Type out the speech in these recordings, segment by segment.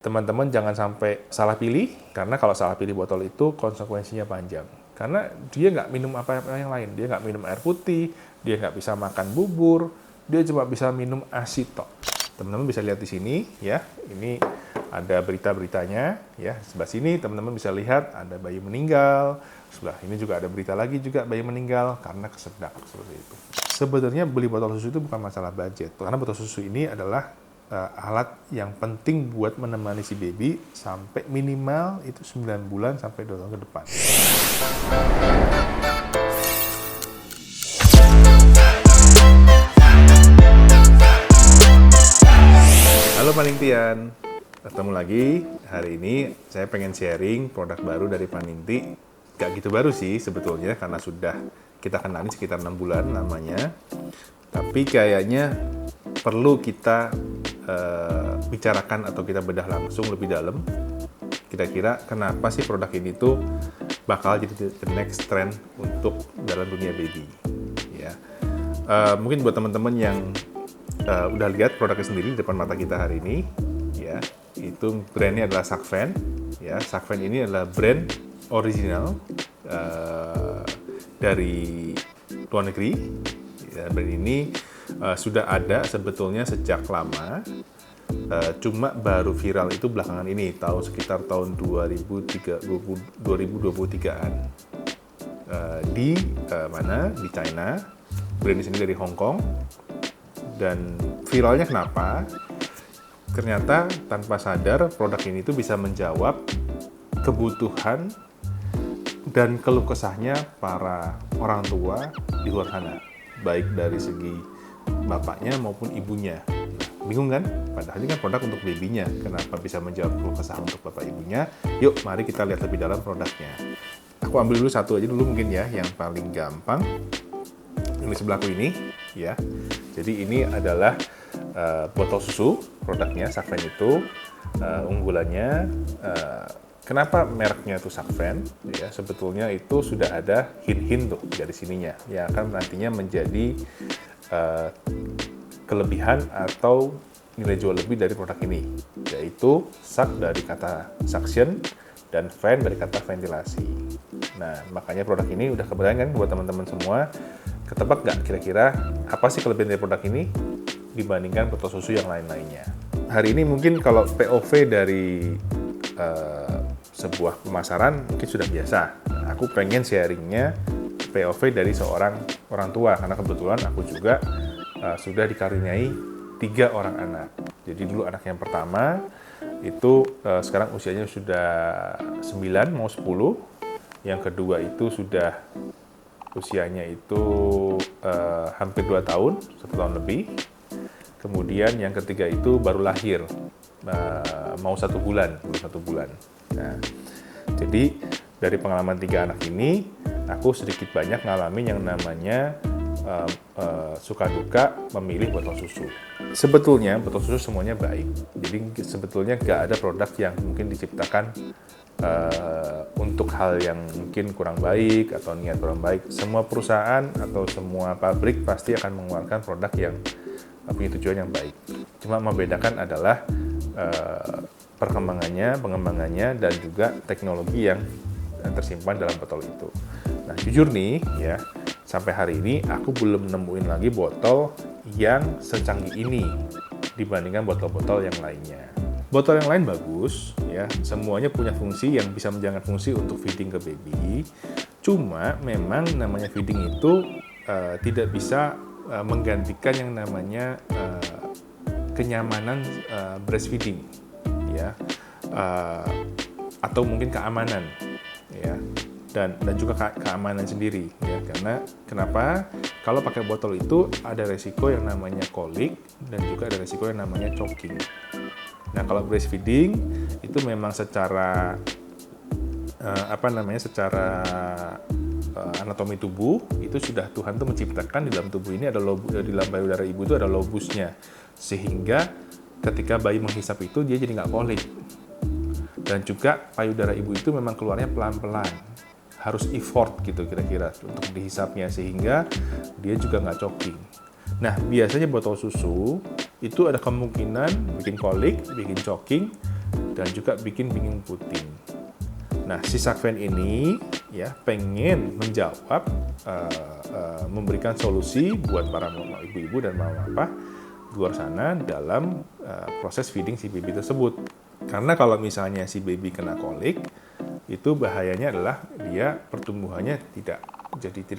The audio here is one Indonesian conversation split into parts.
Teman-teman jangan sampai salah pilih, karena kalau salah pilih botol itu konsekuensinya panjang. Karena dia nggak minum apa-apa yang lain, dia nggak minum air putih, dia nggak bisa makan bubur, dia cuma bisa minum ASI tok. Teman-teman bisa lihat di sini, ya, ini ada berita-beritanya, ya. Sebelah sini teman-teman bisa lihat ada bayi meninggal, sebelah ini juga ada berita lagi juga bayi meninggal karena kesedak seperti itu. Sebenarnya beli botol susu itu bukan masalah budget, karena botol susu ini adalah alat yang penting buat menemani si baby sampai minimal itu 9 bulan sampai 2 tahun ke depan. Halo Paningtian, ketemu lagi. Hari ini saya pengen sharing produk baru dari Paningti. Gak gitu baru sih sebetulnya karena sudah kita kenali sekitar 6 bulan namanya. Tapi kayaknya perlu kita bicarakan atau kita bedah langsung lebih dalam. Kira-kira kenapa sih produk ini tuh bakal jadi the next trend untuk dalam dunia baby? Ya, mungkin buat teman-teman yang udah lihat produknya sendiri di depan mata kita hari ini, ya, itu brandnya adalah Sakven. Ya, Sakven ini adalah brand original dari luar negeri. Ya, brand ini sudah ada sebetulnya sejak lama, cuma baru viral itu belakangan ini, sekitar tahun 2023-an. Di mana? Di China. Brand di sini dari Hong Kong. Dan viralnya kenapa? Ternyata tanpa sadar produk ini tuh bisa menjawab kebutuhan dan keluh kesahnya para orang tua di luar sana, baik dari segi bapaknya maupun ibunya. Bingung kan? Padahal ini kan produk untuk babynya. Kenapa bisa menjawab keluh kesah untuk bapak ibunya? Yuk, mari kita lihat lebih dalam produknya. Aku ambil dulu satu aja dulu mungkin ya, yang paling gampang. Ini sebelahku ini, ya. Jadi ini adalah botol susu produknya Sakven itu. Unggulannya, kenapa mereknya itu Sakven? Ya, sebetulnya itu sudah ada hint-hint tuh dari sininya, yang akan nantinya menjadi kelebihan atau nilai jual lebih dari produk ini, yaitu sak dari kata suction dan fan dari kata ventilasi. Nah, makanya produk ini udah kebayang kan buat teman-teman semua. Ketebak nggak kira-kira apa sih kelebihan dari produk ini dibandingkan botol susu yang lain-lainnya? Hari ini mungkin kalau POV dari sebuah pemasaran mungkin sudah biasa. Nah, aku pengen sharingnya POV dari seorang orang tua, karena kebetulan aku juga sudah dikaruniai 3 orang anak. Jadi dulu anak yang pertama itu sekarang usianya sudah 9 mau 10. Yang kedua itu sudah usianya itu hampir 2 tahun, 1 tahun lebih. Kemudian yang ketiga itu baru lahir, mau 1 bulan, belum 1 bulan. Nah, jadi dari pengalaman 3 anak ini, aku sedikit banyak ngalamin yang namanya suka duka memilih botol susu. Sebetulnya botol susu semuanya baik. Jadi sebetulnya nggak ada produk yang mungkin diciptakan untuk hal yang mungkin kurang baik atau niat kurang baik. Semua perusahaan atau semua pabrik pasti akan mengeluarkan produk yang punya tujuan yang baik. Cuma membedakan adalah pengembangannya, dan juga teknologi yang tersimpan dalam botol itu. Nah, jujur nih, ya, sampai hari ini aku belum nemuin lagi botol yang secanggih ini dibandingkan botol-botol yang lainnya. Botol yang lain bagus, ya, semuanya punya fungsi yang bisa menjalankan fungsi untuk feeding ke baby. Cuma memang namanya feeding itu tidak bisa menggantikan yang namanya kenyamanan breastfeeding, ya, atau mungkin keamanan, ya. Dan juga keamanan sendiri, ya, karena kenapa? Kalau pakai botol itu ada resiko yang namanya kolik dan juga ada resiko yang namanya choking. Nah, kalau breastfeeding itu memang secara secara anatomi tubuh itu sudah Tuhan tuh menciptakan di dalam tubuh ini ada di dalam payudara ibu itu ada lobusnya, sehingga ketika bayi menghisap itu dia jadi nggak kolik. Dan juga payudara ibu itu memang keluarnya pelan-pelan, harus effort gitu kira-kira untuk dihisapnya, sehingga dia juga nggak choking. Nah, biasanya botol susu itu ada kemungkinan bikin kolik, bikin choking, dan juga bikin bingung puting. Nah, si Sakven ini ya pengen menjawab, memberikan solusi buat para ibu-ibu dan mama-papa di luar sana dalam proses feeding si baby tersebut. Karena kalau misalnya si baby kena kolik, itu bahayanya adalah dia pertumbuhannya tidak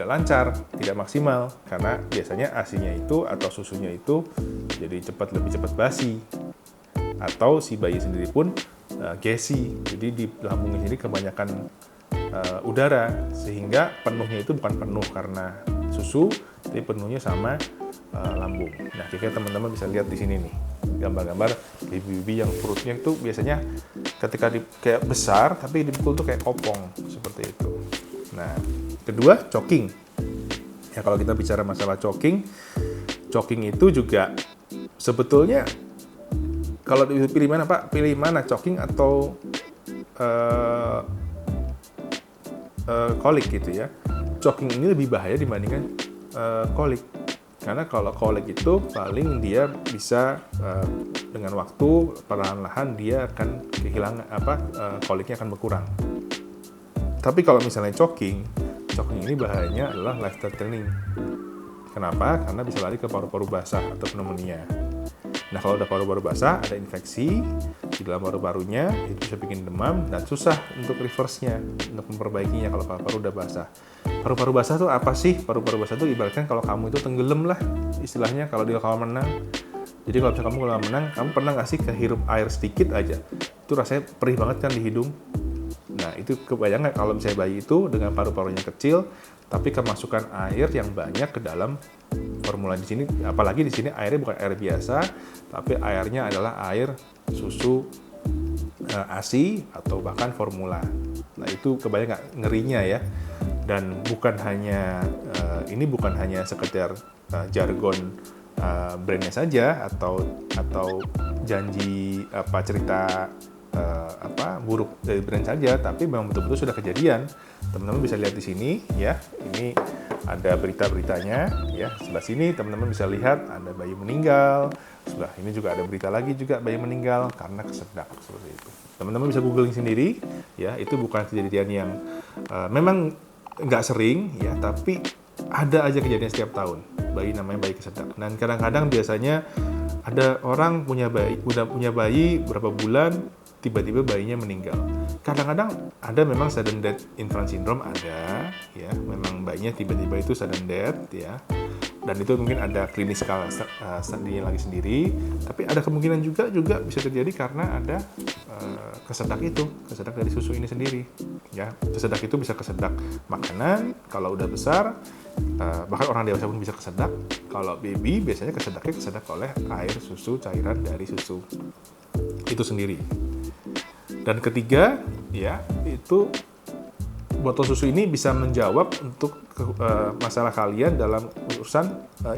lancar, tidak maksimal, karena biasanya ASI-nya itu atau susunya itu jadi lebih cepat basi, atau si bayi sendiri pun gassy, jadi di lambungnya sendiri kebanyakan udara, sehingga penuhnya itu bukan penuh karena susu, tapi penuhnya sama lambung. Nah, kira-kira teman-teman bisa lihat di sini nih, gambar-gambar baby-baby yang perutnya itu biasanya ketika kayak besar, tapi dipukul tuh kayak kopong, seperti itu. Nah, kedua, choking. Ya, kalau kita bicara masalah choking itu juga sebetulnya kalau pilih mana Pak? Pilih mana, choking atau kolik gitu ya. Choking ini lebih bahaya dibandingkan kolik. Karena kalau kolik itu paling dia bisa dengan waktu perlahan-lahan dia akan kehilangan koliknya akan berkurang. Tapi kalau misalnya choking ini bahayanya adalah life threatening. Kenapa? Karena bisa lari ke paru-paru basah atau pneumonia. Nah, kalau udah paru-paru basah, ada infeksi di dalam paru-parunya, itu bisa bikin demam dan susah untuk reverse-nya, untuk memperbaikinya kalau paru-paru udah basah. Paru-paru basah tuh apa sih? Paru-paru basah tuh ibaratkan kalau kamu itu tenggelam lah, istilahnya kalau di kolam renang. Jadi kalau misalnya kamu kolam renang, kamu pernah nggak sih kehirup air sedikit aja? Itu rasanya perih banget kan di hidung. Nah, itu kebayang nggak kalau misalnya bayi itu dengan paru-parunya kecil, tapi kemasukan air yang banyak ke dalam formula di sini, apalagi di sini airnya bukan air biasa, tapi airnya adalah air susu ASI atau bahkan formula. Nah, itu kebayang nggak ngerinya ya. Dan bukan hanya ini bukan hanya sekedar jargon brandnya saja atau janji cerita buruk dari brand saja, tapi memang betul-betul sudah kejadian. Teman-teman bisa lihat di sini ya, ini ada berita-beritanya ya. Sebelah sini teman-teman bisa lihat ada bayi meninggal. Sebelah ini juga ada berita lagi juga bayi meninggal karena kesedak, seperti itu. Teman-teman bisa googling sendiri ya, itu bukan kejadian yang memang nggak sering ya, tapi ada aja kejadian setiap tahun. Bayi namanya bayi kesedak. Dan kadang-kadang biasanya ada orang udah punya bayi berapa bulan, tiba-tiba bayinya meninggal. Kadang-kadang ada memang sudden death infant syndrome, ada ya, memang bayinya tiba-tiba itu sudden death ya. Dan itu mungkin ada klinikal sendiri, tapi ada kemungkinan juga bisa terjadi karena ada kesedak dari susu ini sendiri ya. Kesedak itu bisa kesedak makanan, kalau udah besar bahkan orang dewasa pun bisa kesedak. Kalau baby biasanya kesedak oleh air susu, cairan dari susu itu sendiri. Dan ketiga ya, itu botol susu ini bisa menjawab untuk masalah kalian dalam urusan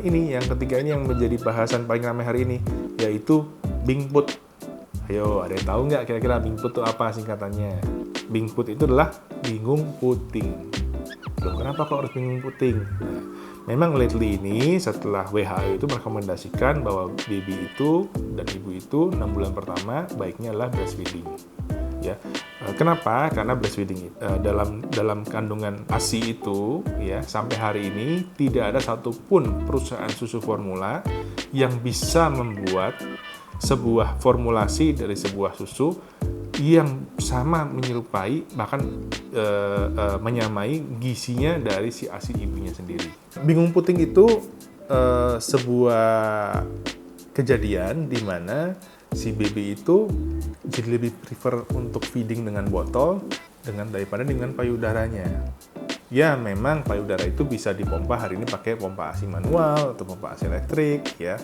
ini. Yang ketiga ini yang menjadi bahasan paling ramai hari ini, yaitu BingPut. Ayo, ada yang tahu nggak kira-kira BingPut itu apa singkatannya? BingPut itu adalah bingung puting. Loh, kenapa kok harus bingung puting? Nah, memang lately ini setelah WHO itu merekomendasikan bahwa baby itu dan ibu itu 6 bulan pertama baiknya adalah breastfeeding. Ya, kenapa? Karena breastfeeding dalam kandungan ASI itu ya, sampai hari ini tidak ada satupun perusahaan susu formula yang bisa membuat sebuah formulasi dari sebuah susu yang sama menyerupai bahkan menyamai gizinya dari si ASI ibunya sendiri. Bingung puting itu sebuah kejadian di mana si baby itu jadi lebih prefer untuk feeding dengan botol daripada dengan payudaranya. Ya, memang payudara itu bisa dipompa hari ini pakai pompa ASI manual atau pompa ASI elektrik ya.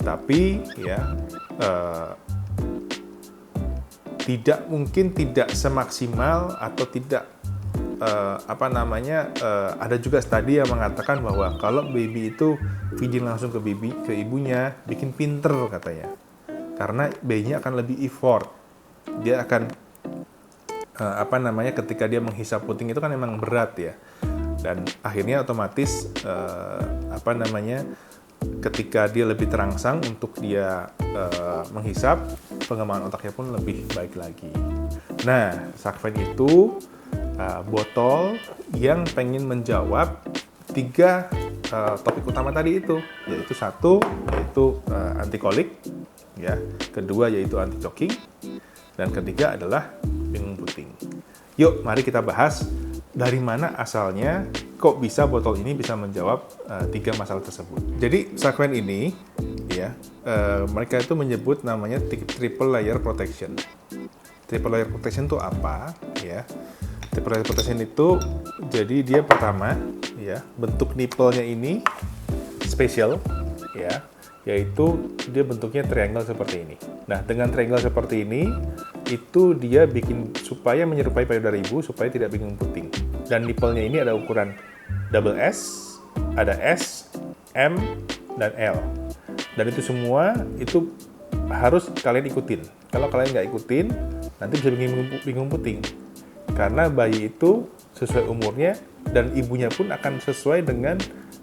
Tapi ya tidak semaksimal atau tidak ada juga studi yang mengatakan bahwa kalau baby itu feeding langsung ke ibunya bikin pinter katanya. Karena bayinya akan lebih effort, dia akan ketika dia menghisap puting itu kan memang berat ya, dan akhirnya otomatis ketika dia lebih terangsang untuk dia menghisap, pengembangan otaknya pun lebih baik lagi. Nah, Sakven itu botol yang pengen menjawab 3 topik utama tadi itu, yaitu satu, yaitu antikolik, ya, kedua yaitu anti choking, dan ketiga adalah bingung puting. Yuk, mari kita bahas dari mana asalnya kok bisa botol ini bisa menjawab 3 masalah tersebut. Jadi Sakven ini, ya, mereka itu menyebut namanya triple layer protection. Triple layer protection itu apa? Ya, triple layer protection itu jadi dia pertama, ya, bentuk nipple-nya ini spesial, ya, yaitu dia bentuknya triangle seperti ini. Nah, dengan triangle seperti ini, itu dia bikin supaya menyerupai payudara ibu supaya tidak bingung puting. Dan nipple-nya ini ada ukuran double S, ada S, M, dan L. Dan itu semua itu harus kalian ikutin. Kalau kalian nggak ikutin, nanti bisa bingung puting. Karena bayi itu sesuai umurnya dan ibunya pun akan sesuai dengan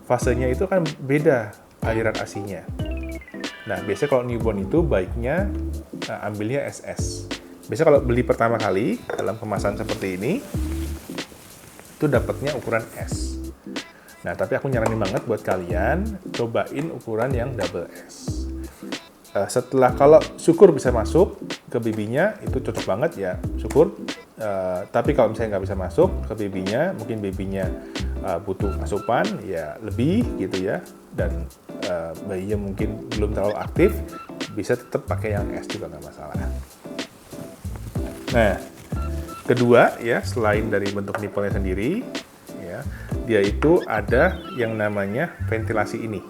fasenya itu akan beda aliran ASI-nya. Nah, biasanya kalau newborn itu baiknya ambilnya SS. Biasanya kalau beli pertama kali dalam kemasan seperti ini, itu dapatnya ukuran S. Nah, tapi aku nyaranin banget buat kalian cobain ukuran yang double S. Setelah kalau syukur bisa masuk ke bibinya, itu cocok banget ya, syukur. Tapi kalau misalnya nggak bisa masuk ke bibinya, mungkin bibinya butuh asupan ya lebih gitu ya, dan bayinya mungkin belum terlalu aktif, bisa tetap pakai yang S juga nggak masalah. Nah, kedua ya, selain dari bentuk nipple-nya sendiri, ya, dia itu ada yang namanya ventilasi ini.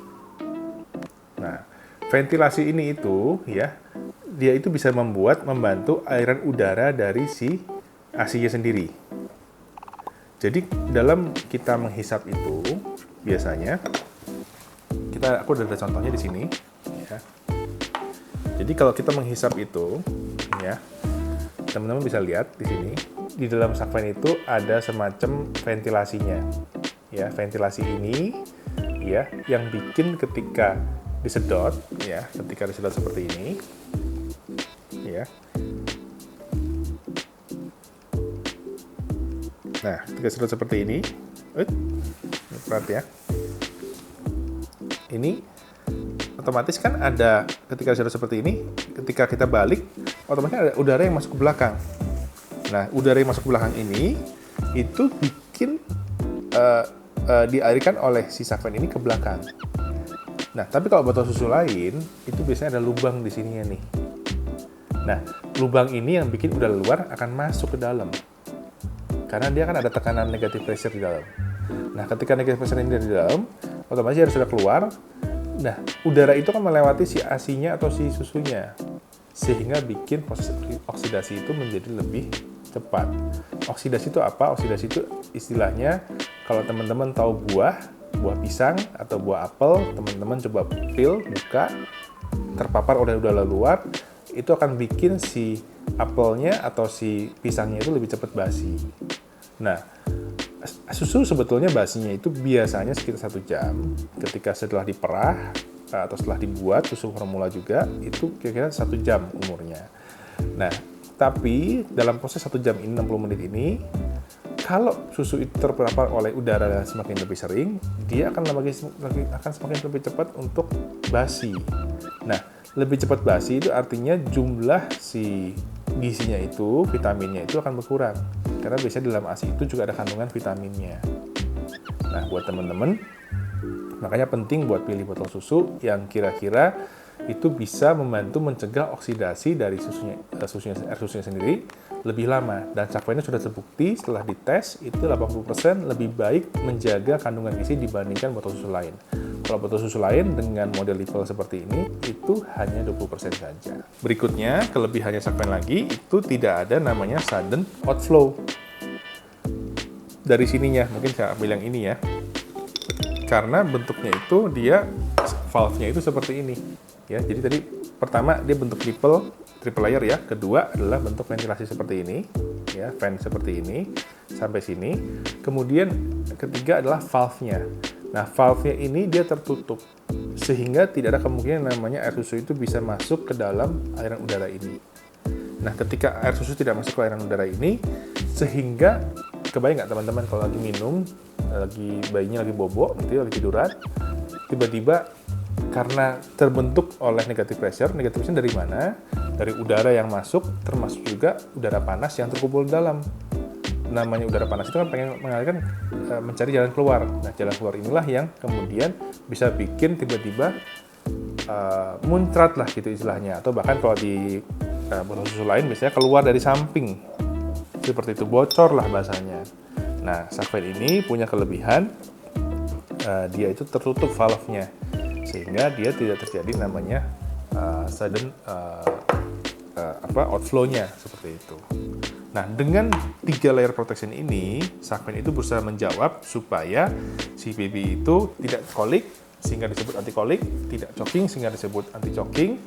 Nah, ventilasi ini itu ya, dia itu bisa membantu aliran udara dari si ASI-nya sendiri. Jadi dalam kita menghisap itu biasanya aku udah ada contohnya di sini ya. Jadi kalau kita menghisap itu ya, teman-teman bisa lihat di sini di dalam Sakven itu ada semacam ventilasinya. Ya, ventilasi ini ya yang bikin ketika disedot ya, ketika disedot seperti ini ya. Nah, ketika sedot seperti ini, perhati ya. Ini otomatis kan ada ketika sedot seperti ini, ketika kita balik, otomatis ada udara yang masuk ke belakang. Nah, udara yang masuk ke belakang ini itu bikin dialirkan oleh si Sakven ini ke belakang. Nah, tapi kalau botol susu lain itu biasanya ada lubang di sininya nih. Nah, lubang ini yang bikin udara luar akan masuk ke dalam. Karena dia kan ada tekanan negative pressure di dalam. Nah, ketika negative pressure ini di dalam, otomatis dia sudah keluar. Nah, udara itu kan melewati si ASI-nya atau si susunya, sehingga bikin proses oksidasi itu menjadi lebih cepat. Oksidasi itu apa? Oksidasi itu istilahnya, kalau teman-teman tahu buah pisang atau buah apel, teman-teman coba peel, buka, terpapar oleh udara luar, itu akan bikin si apelnya atau si pisangnya itu lebih cepat basi. Nah, susu sebetulnya basinya itu biasanya sekitar 1 jam. Ketika setelah diperah atau setelah dibuat susu formula juga, itu kira-kira 1 jam umurnya. Nah, tapi dalam proses 1 jam ini, 60 menit ini, kalau susu itu terpapar oleh udara semakin lebih sering, dia akan semakin lebih cepat untuk basi. Nah, lebih cepat basi itu artinya jumlah si gizinya itu, vitaminnya itu akan berkurang. Karena biasanya di dalam ASI itu juga ada kandungan vitaminnya. Nah, buat teman-teman, makanya penting buat pilih botol susu yang kira-kira itu bisa membantu mencegah oksidasi dari air susunya sendiri lebih lama. Dan Sakvennya sudah terbukti setelah dites itu 80% lebih baik menjaga kandungan gizi dibandingkan botol susu lain. Kalau botol susu lain dengan model nipple seperti ini itu hanya 20% saja. Berikutnya, kelebihannya Sakven lagi itu tidak ada namanya sudden outflow. Dari sininya, mungkin saya ambil yang ini ya. Karena bentuknya itu dia valve-nya itu seperti ini. Ya, jadi tadi pertama dia bentuk triple layer ya. Kedua adalah bentuk ventilasi seperti ini, ya, fan seperti ini sampai sini. Kemudian ketiga adalah valve-nya. Nah, valve-nya ini dia tertutup sehingga tidak ada kemungkinan namanya air susu itu bisa masuk ke dalam aliran udara ini. Nah, ketika air susu tidak masuk ke aliran udara ini, sehingga kebayang nggak teman-teman kalau lagi minum, bayinya lagi bobo, nanti lagi tiduran, tiba-tiba karena terbentuk oleh negative pressure dari mana? Dari udara yang masuk, termasuk juga udara panas yang terkumpul dalam. Namanya udara panas itu kan mengalirkan mencari jalan keluar. Nah, jalan keluar inilah yang kemudian bisa bikin tiba-tiba muncrat lah gitu istilahnya, atau bahkan kalau di botol susu lain biasanya keluar dari samping, seperti itu, bocor lah bahasanya. Nah, Shark Fin ini punya kelebihan, dia itu tertutup valve-nya, sehingga dia tidak terjadi namanya sudden outflow-nya seperti itu. Nah, dengan 3 layer protection ini, Shark Fin itu berusaha menjawab supaya si baby itu tidak kolik sehingga disebut anti kolik, tidak choking sehingga disebut anti choking,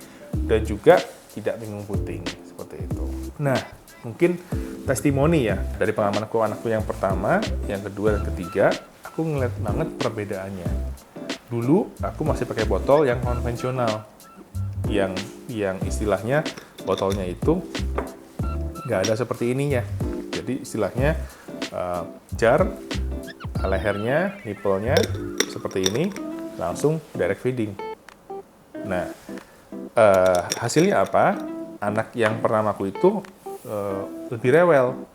dan juga tidak bingung puting, seperti itu. Nah, mungkin testimoni ya dari pengalaman anakku yang pertama, yang kedua, dan ketiga, aku ngeliat banget perbedaannya. Dulu aku masih pakai botol yang konvensional, yang istilahnya botolnya itu nggak ada seperti ininya. Jadi istilahnya jar, lehernya, nipple-nya seperti ini, langsung direct feeding. Nah, hasilnya apa? Anak yang pertamaku itu lebih rewel,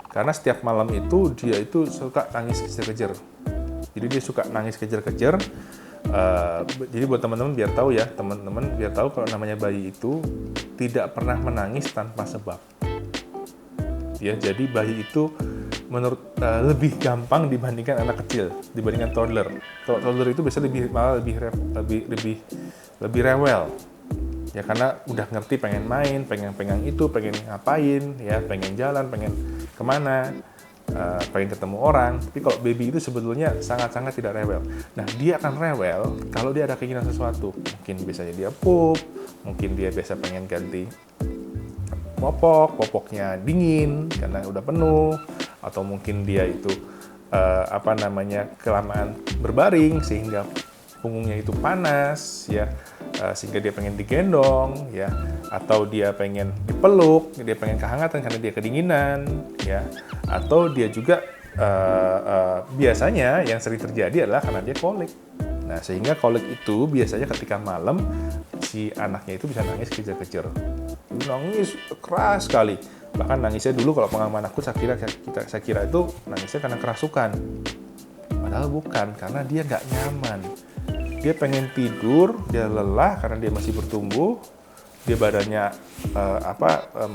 karena setiap malam itu dia itu suka nangis kejer-kejer. Jadi dia suka nangis kejer-kejer. Jadi buat teman-teman biar tahu ya, kalau namanya bayi itu tidak pernah menangis tanpa sebab. Ya, jadi bayi itu menurut lebih gampang dibandingkan anak kecil, dibandingkan toddler. Kalau toddler itu biasanya lebih rewel. Ya, karena udah ngerti pengen main, pengen pegang itu, pengen ngapain, ya, pengen jalan, pengen kemana, pengen ketemu orang. Tapi kalau baby itu sebetulnya sangat-sangat tidak rewel. Nah, dia akan rewel kalau dia ada keinginan sesuatu. Mungkin biasanya dia pup, mungkin dia biasa pengen ganti popoknya dingin karena udah penuh, atau mungkin dia itu kelamaan berbaring sehingga punggungnya itu panas, ya, sehingga dia pengen digendong, ya, atau dia pengen dipeluk, dia pengen kehangatan karena dia kedinginan, ya, atau dia juga biasanya yang sering terjadi adalah karena dia kolik. Nah, sehingga kolik itu biasanya ketika malam si anaknya itu bisa nangis kejer-kejer, nangis keras sekali. Bahkan nangisnya dulu kalau pengalaman aku saya kira itu nangisnya karena kerasukan, padahal bukan, karena dia nggak nyaman. Dia pengen tidur, dia lelah karena dia masih bertumbuh, dia badannya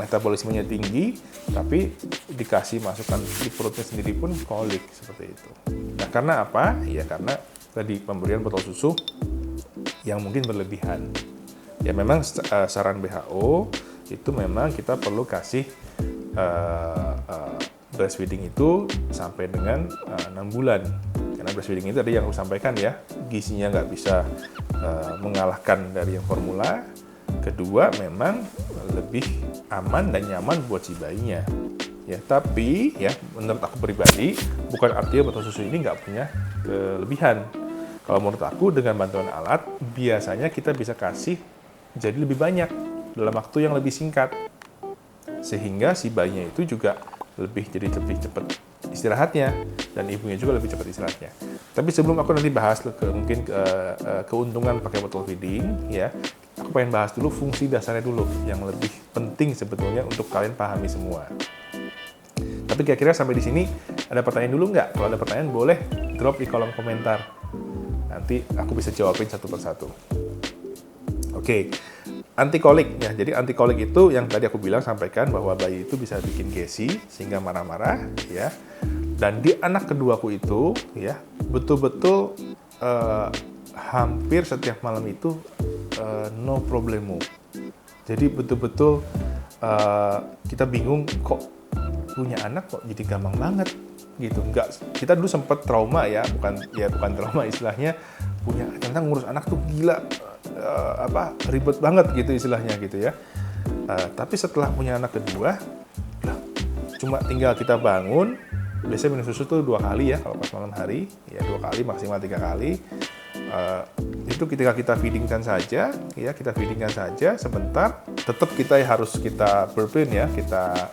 metabolismenya tinggi, tapi dikasih masukan di perutnya sendiri pun kolik seperti itu. Nah, karena apa? Ya karena tadi pemberian botol susu yang mungkin berlebihan. Ya memang saran WHO itu memang kita perlu kasih breastfeeding itu sampai dengan 6 bulan. Karena breastfeeding itu tadi yang aku sampaikan ya, gizinya nggak bisa mengalahkan dari yang formula. Kedua, memang lebih aman dan nyaman buat si bayinya. Ya, tapi ya menurut aku pribadi, bukan artinya botol susu ini nggak punya kelebihan. Kalau menurut aku dengan bantuan alat, biasanya kita bisa kasih jadi lebih banyak dalam waktu yang lebih singkat. Sehingga si bayinya itu juga lebih cepat istirahatnya, dan ibunya juga lebih cepat istirahatnya. Tapi sebelum aku nanti bahas keuntungan pakai botol feeding, ya, aku pengen bahas dulu fungsi dasarnya dulu, yang lebih penting sebetulnya untuk kalian pahami semua. Tapi kira-kira sampai di sini ada pertanyaan dulu nggak? Kalau ada pertanyaan boleh drop di kolom komentar. Nanti aku bisa jawabin satu persatu. Oke. Antikolik ya. Jadi antikolik itu yang tadi aku sampaikan bahwa bayi itu bisa bikin gesi sehingga marah-marah, ya. Dan di anak keduaku itu ya betul-betul hampir setiap malam itu no problemo. Jadi betul-betul kita bingung kok punya anak kok jadi gampang banget gitu. Enggak, kita dulu sempat trauma ya, bukan trauma istilahnya, ternyata ngurus anak tuh gila, ribet banget gitu istilahnya gitu ya. Tapi setelah punya anak kedua, cuma tinggal kita bangun, biasanya minum susu tuh 2 kali ya kalau pas malam hari, ya 2 kali maksimal 3 kali. itu ketika kita feedingkan saja, ya kita feedingkan saja sebentar. Tetap harus kita burpin ya, kita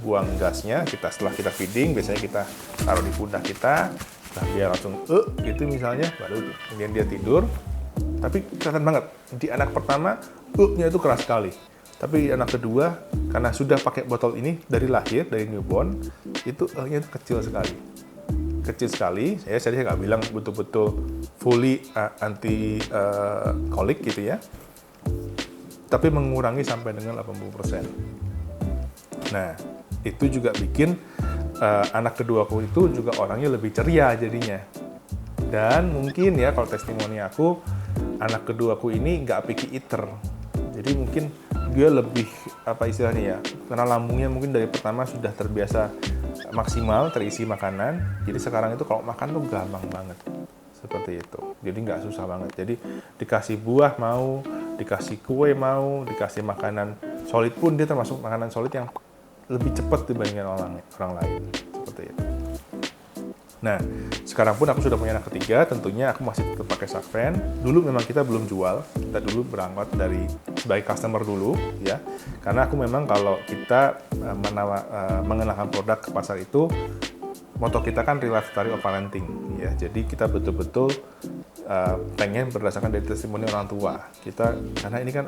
buang gasnya. Setelah kita feeding, biasanya kita taruh di pundak kita, nah dia langsung gitu misalnya, baru kemudian dia tidur. Tapi kelihatan banget di anak pertama nya itu keras sekali. Tapi di anak kedua, karena sudah pakai botol ini dari lahir, dari newborn, itu nya itu kecil sekali. Kecil sekali, saya nggak bilang betul-betul fully anti kolik gitu ya, tapi mengurangi sampai dengan 80%. Nah, itu juga bikin anak keduaku itu juga orangnya lebih ceria jadinya. Dan mungkin ya kalau testimoni aku, anak keduaku ini nggak picky eater. Jadi mungkin dia lebih istilahnya ya, karena lambungnya mungkin dari pertama sudah terbiasa maksimal terisi makanan. Jadi sekarang itu kalau makan tuh gampang banget. Seperti itu. Jadi nggak susah banget. Jadi dikasih buah mau, dikasih kue mau, dikasih makanan solid pun dia termasuk makanan solid yang lebih cepat dibandingkan orang lain. Seperti itu. Nah, sekarang pun aku sudah punya anak ketiga, tentunya aku masih tetap pakai Sakven. Dulu memang kita belum jual, kita dulu berangkat dari sebagai customer dulu, ya. Karena aku memang kalau kita mengenalkan produk ke pasar itu, moto kita kan relationship of parenting, ya. Jadi kita betul-betul pengen berdasarkan dari testimoni orang tua. Karena ini kan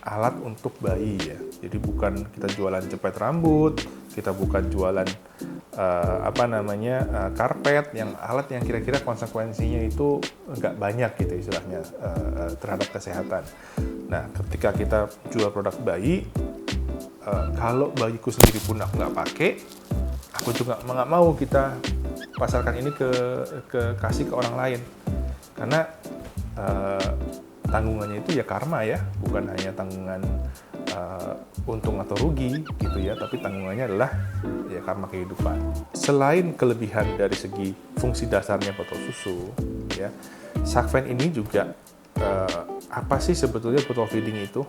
alat untuk bayi ya. Jadi bukan kita jualan jepit rambut, kita bukan jualan karpet, yang alat yang kira-kira konsekuensinya itu nggak banyak gitu istilahnya terhadap kesehatan. Nah, ketika kita jual produk bayi, kalau bayiku sendiri pun aku nggak pakai, aku juga nggak mau kita pasarkan ini kasih ke orang lain, karena tanggungannya itu ya karma ya, bukan hanya tanggungan untung atau rugi gitu ya, tapi tanggungannya adalah ya karma kehidupan. Selain kelebihan dari segi fungsi dasarnya botol susu, ya, Sakven ini juga apa sih sebetulnya botol feeding itu?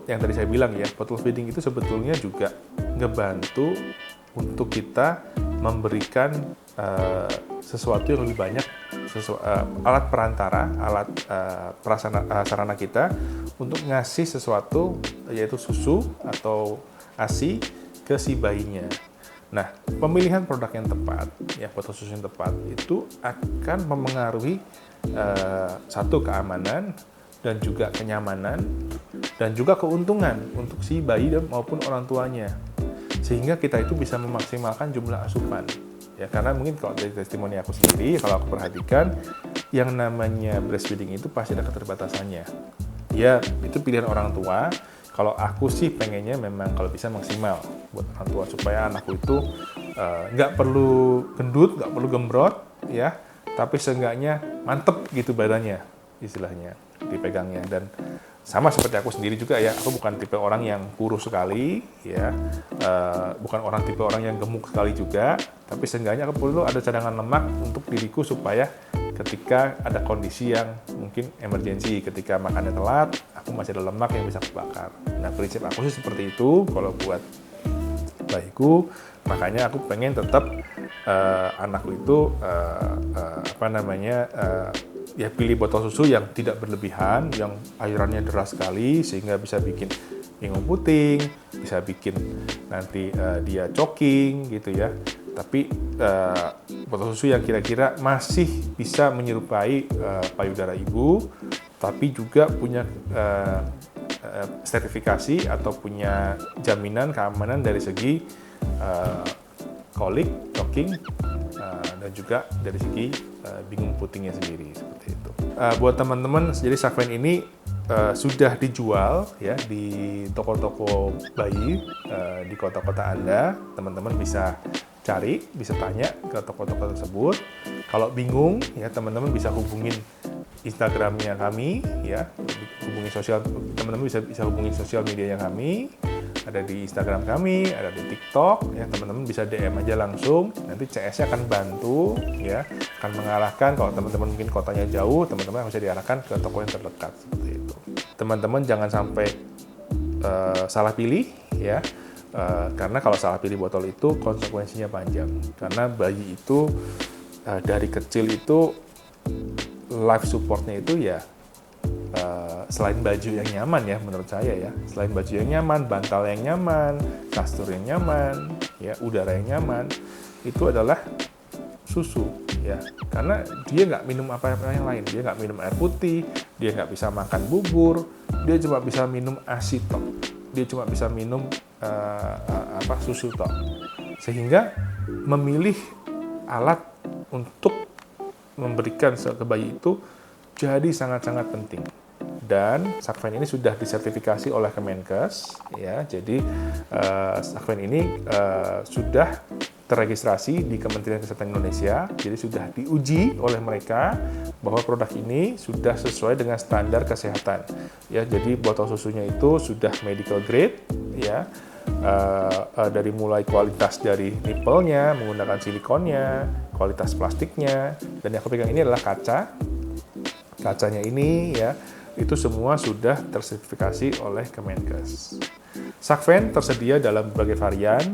Yang tadi saya bilang ya, botol feeding itu sebetulnya juga ngebantu untuk kita memberikan sesuatu yang lebih banyak, alat perantara, alat sarana kita untuk ngasih sesuatu, yaitu susu atau ASI ke si bayinya. Nah, pemilihan produk yang tepat, ya botol susu yang tepat itu akan memengaruhi satu keamanan dan juga kenyamanan dan juga keuntungan untuk si bayi maupun orang tuanya, sehingga kita itu bisa memaksimalkan jumlah asupan. Ya, karena mungkin kalau dari testimoni aku sendiri, kalau aku perhatikan, yang namanya breastfeeding itu pasti ada keterbatasannya. Ya, itu pilihan orang tua. Kalau aku sih pengennya memang kalau bisa maksimal buat orang tua, supaya anakku itu nggak perlu gendut, nggak perlu gembrot, ya, tapi seenggaknya mantep gitu badannya, istilahnya, dipegangnya. Dan sama seperti aku sendiri juga ya, aku bukan tipe orang yang kurus sekali, ya, bukan tipe orang yang gemuk sekali juga, tapi seenggaknya aku perlu ada cadangan lemak untuk diriku supaya ketika ada kondisi yang mungkin emergensi, ketika makannya telat, aku masih ada lemak yang bisa kebakar. Nah, prinsip aku sih seperti itu kalau buat bayiku, makanya aku pengen tetap anakku itu ya pilih botol susu yang tidak berlebihan, yang airannya deras sekali sehingga bisa bikin bingung puting, bisa bikin nanti dia choking gitu ya. Tapi botol susu yang kira-kira masih bisa menyerupai payudara ibu, tapi juga punya sertifikasi atau punya jaminan keamanan dari segi kolik, choking, dan juga dari segi bingung putingnya sendiri, seperti itu. Buat teman-teman, jadi Sakven ini sudah dijual ya di toko-toko bayi di kota-kota Anda. Teman-teman bisa cari, bisa tanya ke toko-toko tersebut. Kalau bingung ya teman-teman bisa hubungin Instagramnya kami ya, teman-teman bisa hubungi sosial medianya kami. Ada di Instagram kami, ada di TikTok, ya teman-teman bisa DM aja langsung. Nanti CS-nya akan bantu, ya, akan mengarahkan. Kalau teman-teman mungkin kotanya jauh, teman-teman bisa diarahkan ke toko yang terdekat seperti itu. Teman-teman jangan sampai salah pilih, ya, karena kalau salah pilih botol itu konsekuensinya panjang. Karena bayi itu dari kecil itu life supportnya itu ya selain baju yang nyaman ya menurut saya ya, selain baju yang nyaman, bantal yang nyaman, kasur yang nyaman, ya udara yang nyaman, itu adalah susu ya, karena dia nggak minum apa-apa yang lain, dia nggak minum air putih, dia nggak bisa makan bubur, dia cuma bisa minum ASI tok, dia cuma bisa minum susu tok, sehingga memilih alat untuk memberikan ke bayi itu jadi sangat-sangat penting. Dan Sakven ini sudah disertifikasi oleh Kemenkes ya, jadi Sakven ini sudah terregistrasi di Kementerian Kesehatan Indonesia, jadi sudah diuji oleh mereka bahwa produk ini sudah sesuai dengan standar kesehatan ya, jadi botol susunya itu sudah medical grade ya, dari mulai kualitas dari nipelnya, menggunakan silikonnya, kualitas plastiknya, dan yang aku pegang ini adalah kacanya ini ya, itu semua sudah tersertifikasi oleh Kemenkes. Sakven tersedia dalam berbagai varian,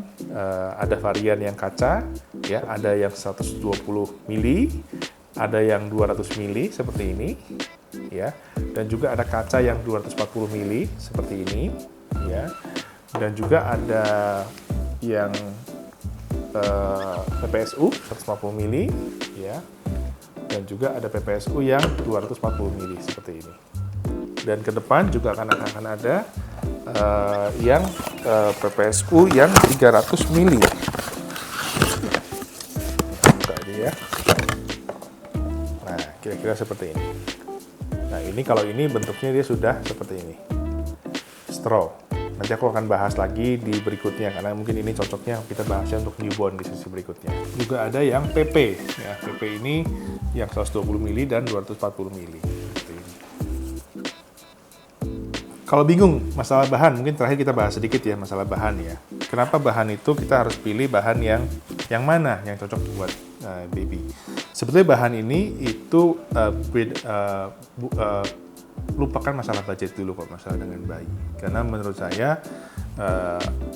ada varian yang kaca, ya, ada yang 120 mili, ada yang 200 mili seperti ini, ya, dan juga ada kaca yang 240 mili seperti ini, ya, dan juga ada yang PPSU 150 mili, ya, dan juga ada PPSU yang 240 mili seperti ini. Dan ke depan juga akan ada yang PPSU yang 300 mili. Buka aja ya. Nah, kira-kira seperti ini. Nah, ini kalau ini bentuknya dia sudah seperti ini. Straw. Nanti aku akan bahas lagi di berikutnya, karena mungkin ini cocoknya kita bahasnya untuk newborn di sesi berikutnya. Juga ada yang PP. Ya, PP ini yang 120 mili dan 240 mili. Kalau bingung masalah bahan, mungkin terakhir kita bahas sedikit ya masalah bahan ya. Kenapa bahan itu kita harus pilih bahan yang mana yang cocok buat baby. Sebetulnya bahan ini itu lupakan masalah budget dulu kok, masalah dengan bayi. Karena menurut saya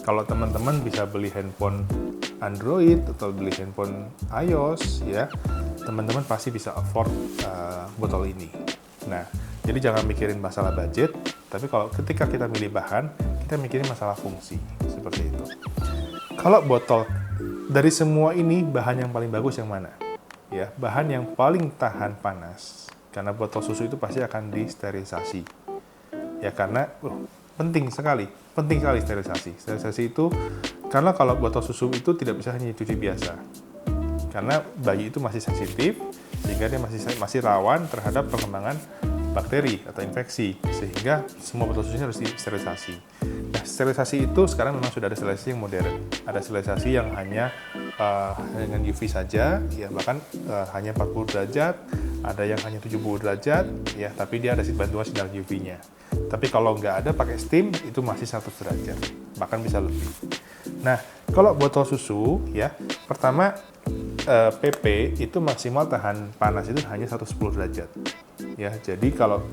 kalau teman-teman bisa beli handphone Android atau beli handphone iOS ya, teman-teman pasti bisa afford botol ini. Nah, jadi jangan mikirin masalah budget, tapi kalau ketika kita milih bahan, kita mikirin masalah fungsi, seperti itu. Kalau botol, dari semua ini, bahan yang paling bagus yang mana? Ya, bahan yang paling tahan panas, karena botol susu itu pasti akan disterilisasi. Ya, karena penting sekali sterilisasi. Sterilisasi itu, karena kalau botol susu itu tidak bisa hanya dicuci biasa. Karena bayi itu masih sensitif, sehingga dia masih rawan terhadap perkembangan bakteri atau infeksi, sehingga semua botol susunya harus disterilisasi. Nah, sterilisasi itu sekarang memang sudah ada sterilisasi yang modern. Ada sterilisasi yang hanya dengan UV saja, ya bahkan hanya 40 derajat, ada yang hanya 70 derajat, ya tapi dia ada bantuan sinar UV-nya. Tapi kalau nggak ada pakai steam, itu masih 100 derajat, bahkan bisa lebih. Nah, kalau botol susu, ya pertama PP itu maksimal tahan panas itu hanya 110 derajat. Ya, jadi kalau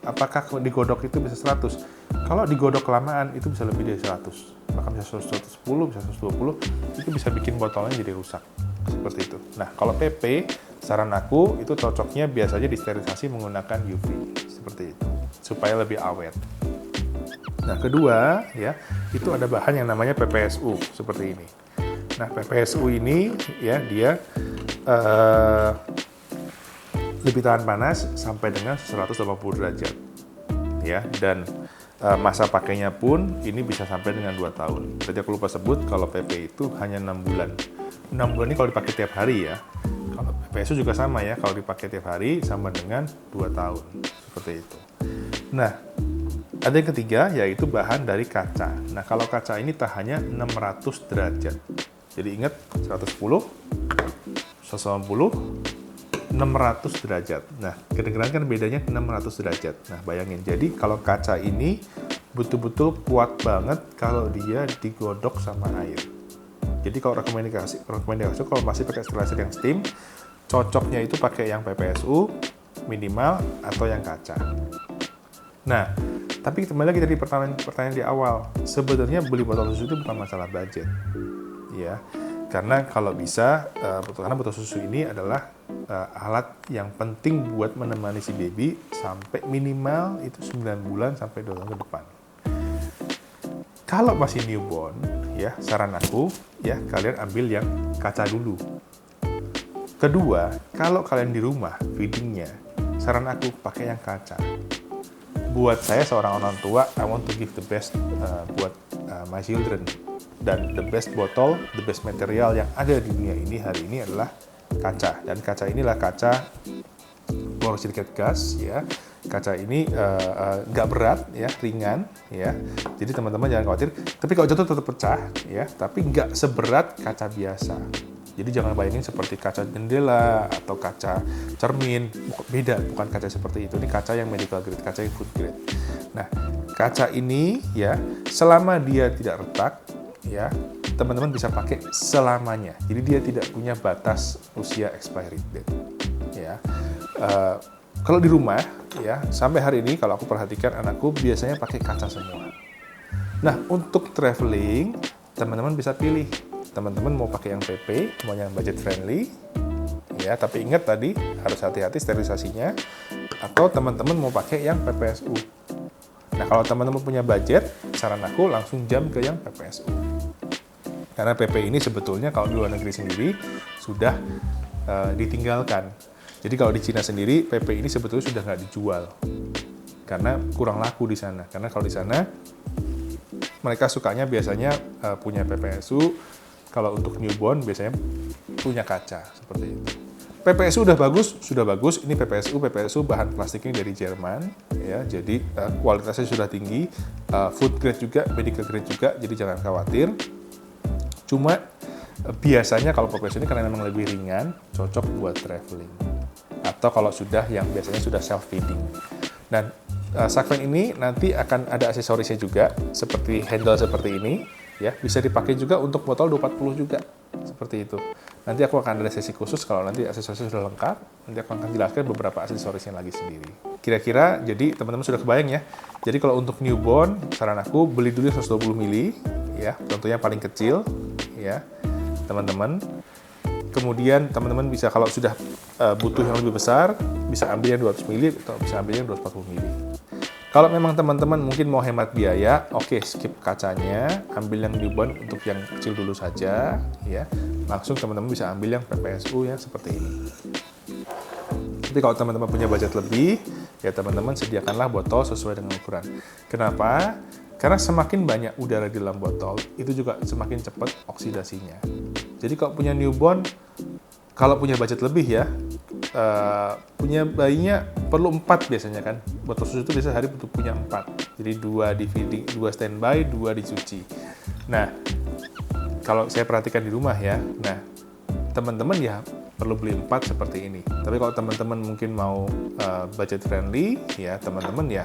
apakah digodok itu bisa 100? Kalau digodok kelamaan itu bisa lebih dari 100. Bahkan bisa 110, bisa 120, itu bisa bikin botolnya jadi rusak. Seperti itu. Nah, kalau PP, saran aku itu cocoknya biasanya disterilisasi menggunakan UV. Seperti itu. Supaya lebih awet. Nah, kedua, ya, itu ada bahan yang namanya PPSU seperti ini. Nah, PPSU ini ya dia lebih tahan panas sampai dengan 180 derajat. Ya, dan masa pakainya pun ini bisa sampai dengan 2 tahun. Tadi aku lupa sebut kalau PP itu hanya 6 bulan. 6 bulan ini kalau dipakai tiap hari ya. Kalau PPSU juga sama ya, kalau dipakai tiap hari sama dengan 2 tahun. Seperti itu. Nah, ada yang ketiga, yaitu bahan dari kaca. Nah, kalau kaca ini tahannya 600 derajat. Jadi ingat, 110, 180, 600 derajat. Nah, kedengeran kan bedanya 600 derajat. Nah, bayangin. Jadi, kalau kaca ini betul-betul kuat banget kalau dia digodok sama air. Jadi, kalau rekomendasi kalau masih pakai sterilizer yang steam, cocoknya itu pakai yang PPSU minimal atau yang kaca. Nah, tapi kembali lagi dari pertanyaan di awal, sebenarnya beli botol susu itu bukan masalah budget, ya. Karena kalau bisa, karena botol susu ini adalah alat yang penting buat menemani si baby sampai minimal itu 9 bulan sampai 2 tahun ke depan. Kalau masih newborn, ya saran aku, ya kalian ambil yang kaca dulu. Kedua, kalau kalian di rumah feedingnya, saran aku pakai yang kaca. Buat saya seorang orang tua, I want to give the best buat my children. Dan the best botol, the best material yang ada di dunia ini hari ini adalah kaca. Dan kaca inilah kaca borosilicate gas, ya. Kaca ini nggak berat, ya, ringan, ya. Jadi teman-teman jangan khawatir. Tapi kalau jatuh tetap pecah, ya. Tapi nggak seberat kaca biasa. Jadi jangan bayangin seperti kaca jendela atau kaca cermin. Beda, bukan kaca seperti itu. Ini kaca yang medical grade, kaca yang food grade. Nah, kaca ini ya, selama dia tidak retak, ya, teman-teman bisa pakai selamanya. Jadi dia tidak punya batas usia expiry date. Ya. Kalau di rumah, ya, sampai hari ini kalau aku perhatikan anakku biasanya pakai kaca semua. Nah, untuk traveling, teman-teman bisa pilih. Teman-teman mau pakai yang PP, mau yang budget friendly, ya, tapi ingat tadi harus hati-hati sterilisasinya, atau teman-teman mau pakai yang PPSU. Nah, kalau teman-teman punya budget, saran aku langsung jump ke yang PPSU. Karena PP ini sebetulnya kalau di luar negeri sendiri sudah ditinggalkan. Jadi kalau di Cina sendiri, PP ini sebetulnya sudah nggak dijual. Karena kurang laku di sana. Karena kalau di sana, mereka sukanya biasanya punya PPSU. Kalau untuk newborn biasanya punya kaca seperti itu. PPSU sudah bagus. Ini PPSU bahan plastiknya dari Jerman, ya. Jadi kualitasnya sudah tinggi, food grade juga, medical grade juga. Jadi jangan khawatir. Cuma biasanya kalau PPSU ini karena memang lebih ringan, cocok buat traveling. Atau kalau sudah yang biasanya sudah self feeding. Dan Sakven ini nanti akan ada aksesorisnya juga, seperti handle seperti ini. Ya, bisa dipakai juga untuk botol 240 juga, seperti itu. Nanti aku akan ada sesi khusus kalau nanti aksesorisnya sudah lengkap, nanti aku akan jelaskan beberapa aksesorisnya lagi sendiri. Kira-kira, jadi teman-teman sudah kebayang ya. Jadi kalau untuk newborn, saran aku beli dulu 120 ml, ya, contohnya paling kecil, ya, teman-teman. Kemudian teman-teman bisa kalau sudah butuh yang lebih besar, bisa ambil yang 200 ml atau bisa ambil yang 240 ml. Kalau memang teman-teman mungkin mau hemat biaya, oke, skip kacanya, ambil yang newborn untuk yang kecil dulu saja, ya. Langsung teman-teman bisa ambil yang PPSU yang seperti ini. Tapi kalau teman-teman punya budget lebih, ya teman-teman sediakanlah botol sesuai dengan ukuran. Kenapa? Karena semakin banyak udara di dalam botol, itu juga semakin cepat oksidasinya. Jadi kalau punya newborn, kalau punya budget lebih ya, punya bayinya perlu 4 biasanya kan. Botol susu itu biasa sehari butuh punya 4. Jadi 2 di feeding, 2 standby, 2 dicuci. Nah, kalau saya perhatikan di rumah ya, nah teman-teman ya perlu beli 4 seperti ini. Tapi kalau teman-teman mungkin mau budget friendly, ya teman-teman ya,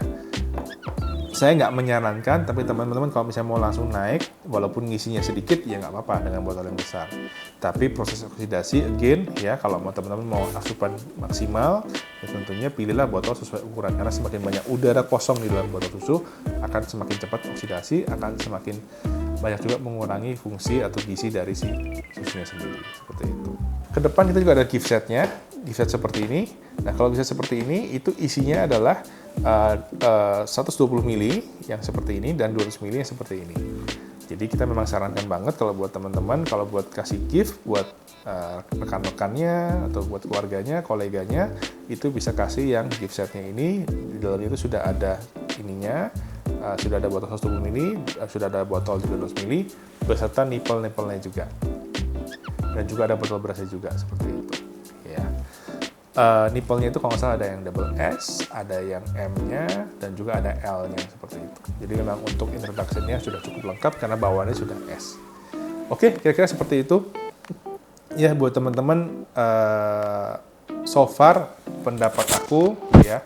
saya nggak menyarankan, tapi teman-teman kalau misalnya mau langsung naik, walaupun ngisinya sedikit, ya nggak apa-apa dengan botol yang besar. Tapi proses oksidasi, again, ya kalau teman-teman mau asupan maksimal, ya tentunya pilihlah botol sesuai ukuran. Karena semakin banyak udara kosong di dalam botol susu, akan semakin cepat oksidasi, akan semakin banyak juga mengurangi fungsi atau gizi dari si susunya sendiri. Seperti itu. Kedepan kita juga ada gift setnya, gift set seperti ini. Nah kalau bisa seperti ini, itu isinya adalah 120 ml yang seperti ini dan 200 ml yang seperti ini. Jadi kita memang sarankan banget kalau buat teman-teman, kalau buat kasih gift buat rekan-rekannya atau buat keluarganya, koleganya, itu bisa kasih yang gift setnya ini. Di dalamnya itu sudah ada ininya, sudah ada botol 120 ml, sudah ada botol juga 200 ml, beserta nipple-nipple-nya juga. Dan juga ada botol berasnya juga seperti itu. Ya. Nipple-nya itu kalau nggak salah ada yang double S, ada yang M-nya, dan juga ada L-nya seperti itu. Jadi memang untuk introduction-nya sudah cukup lengkap karena bawaannya sudah S. Oke, kira-kira seperti itu. Ya, buat teman-teman, so far pendapat aku ya,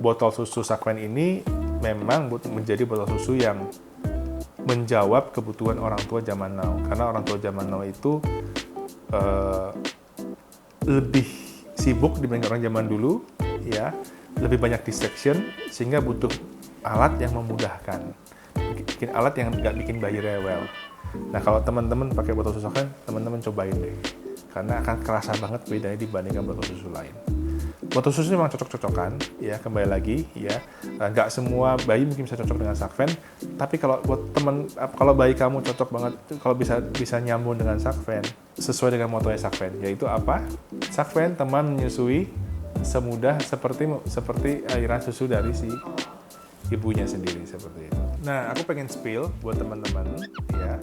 botol susu Sakven ini memang menjadi botol susu yang menjawab kebutuhan orang tua zaman now. Karena orang tua zaman now itu lebih sibuk dibanding orang zaman dulu, ya, lebih banyak distraction sehingga butuh alat yang memudahkan. bikin alat yang nggak bikin bayi rewel. Nah, kalau teman-teman pakai botol susu Sukven, teman-teman cobain deh. Karena akan kerasa banget bedanya dibandingkan botol susu lain. Botol susu memang cocok-cocokan, ya kembali lagi, ya nggak semua bayi mungkin bisa cocok dengan Sukven, tapi kalau buat kalau bayi kamu cocok banget, kalau bisa nyambung dengan Sukven, sesuai dengan motonya Sukven, yaitu apa? Sukven teman menyusui semudah seperti aliran susu dari si ibunya sendiri seperti itu. Nah, aku pengen spill buat teman-teman, ya.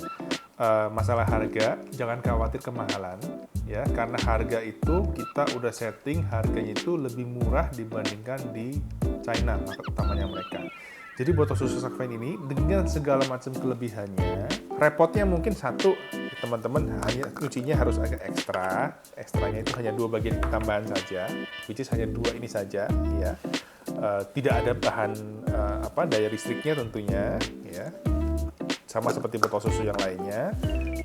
Masalah harga, jangan khawatir kemahalan, ya, karena harga itu kita udah setting harganya itu lebih murah dibandingkan di China, market utamanya mereka. Jadi botol susu Sukven ini dengan segala macam kelebihannya, repotnya mungkin satu, teman-teman hanya cucinya harus agak ekstranya itu hanya 2 bagian tambahan saja, which is hanya 2 ini saja, ya. Tidak ada bahan daya listriknya tentunya, ya. Sama seperti botol susu yang lainnya,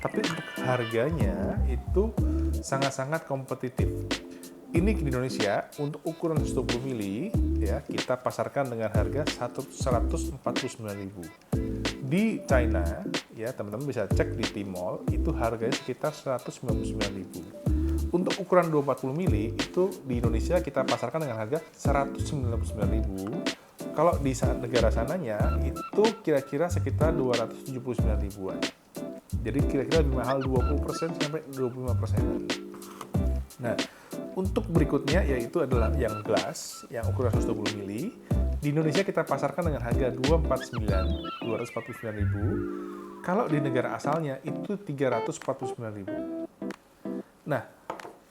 tapi untuk harganya itu sangat-sangat kompetitif. Ini di Indonesia untuk ukuran 120 ml, ya, kita pasarkan dengan harga 149.000. Di China, ya, teman-teman bisa cek di Tmall, itu harganya sekitar 199.000. Untuk ukuran 240 ml itu di Indonesia kita pasarkan dengan harga 199.000. Kalau di negara sananya itu kira-kira sekitar 279 ribuan. Jadi kira-kira lebih mahal 20% sampai 25%. Nah, untuk berikutnya yaitu adalah yang glass, yang ukuran 120 ml. Di Indonesia kita pasarkan dengan harga 249 ribu. Kalau di negara asalnya itu 349 ribu. Nah,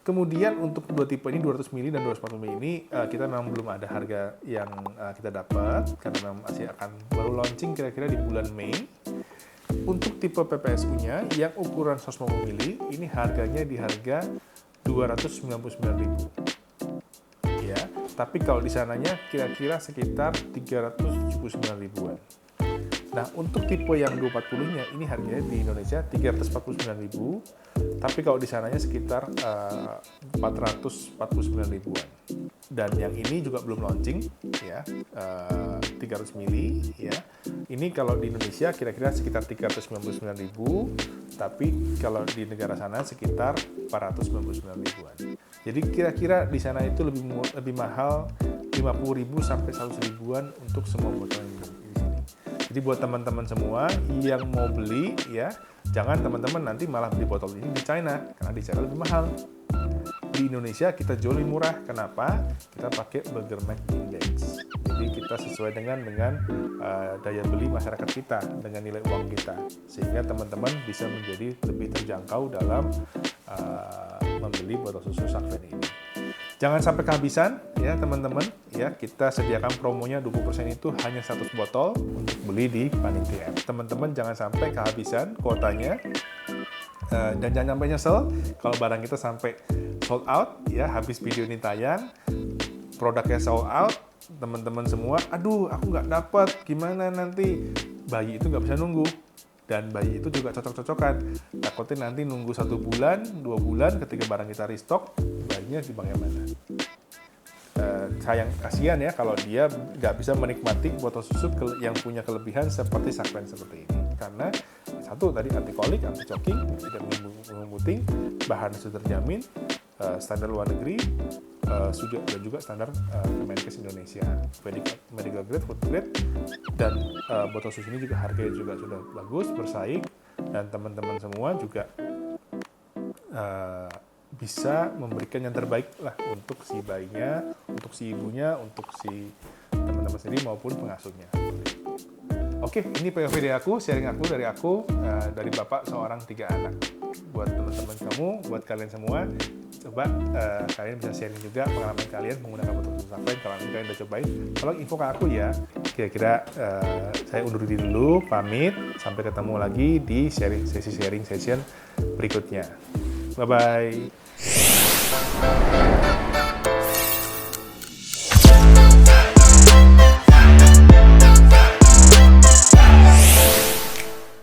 kemudian untuk dua tipe ini 200 ml dan 240 ml ini kita memang belum ada harga yang kita dapat karena memang masih akan baru launching kira-kira di bulan Mei. Untuk tipe PPSU-nya yang ukuran 150 ml ini harganya di harga 299.000. Ya, tapi kalau di sananya kira-kira sekitar 379 ribuan. Nah, untuk tipe yang 240-nya ini harganya di Indonesia 349.000, tapi kalau di sananya sekitar 449 ribuan. Dan yang ini juga belum launching, ya, 300 ml, ya. Ini kalau di Indonesia kira-kira sekitar 399.000, tapi kalau di negara sana sekitar 499 ribuan. Jadi kira-kira di sana itu lebih mahal 50.000 sampai 100 ribuan untuk semua botol ini. Jadi buat teman-teman semua yang mau beli, ya, jangan teman-teman nanti malah beli botol ini di China, karena di China lebih mahal. Di Indonesia kita jual lebih murah. Kenapa? Kita pakai Burger Mac Index. Jadi kita sesuai dengan daya beli masyarakat kita, dengan nilai uang kita, sehingga teman-teman bisa menjadi lebih terjangkau dalam membeli botol susu Sukven ini. Jangan sampai kehabisan, ya teman-teman, ya, kita sediakan promonya 20% itu hanya 100 botol untuk beli di Panitia. Teman-teman jangan sampai kehabisan kuotanya, dan jangan sampai nyesel kalau barang kita sampai sold out, ya, habis video ini tayang, produknya sold out, teman-teman semua, aduh aku nggak dapat, gimana nanti? Bayi itu nggak bisa nunggu. Dan bayi itu juga cocok-cocokan. Takutnya nanti nunggu 1 bulan, 2 bulan, ketika barang kita restock, bayinya di bank yang mana. Kasihan ya kalau dia nggak bisa menikmati botol susu yang punya kelebihan seperti Sukven seperti ini. Karena satu tadi anti kolik, anti choking, tidak mengumputing, bahan sudah terjamin, standar luar negeri, dan juga standar Kemenkes Indonesia, medical grade, food grade, dan botol susu ini juga harganya juga sudah bagus, bersaing, dan teman-teman semua juga bisa memberikan yang terbaik lah untuk si bayinya, untuk si ibunya, untuk si teman-teman sendiri maupun pengasuhnya. Oke, ini POV dari aku, sharing aku dari bapak seorang 3 anak. Buat teman-teman kamu, buat kalian semua, coba kalian bisa sharing juga pengalaman kalian menggunakan botol susu Sukven kalau kalian udah cobain. Kalau info ke aku ya, kira-kira saya undur diri dulu, pamit, sampai ketemu lagi di sesi sharing session berikutnya. Bye-bye.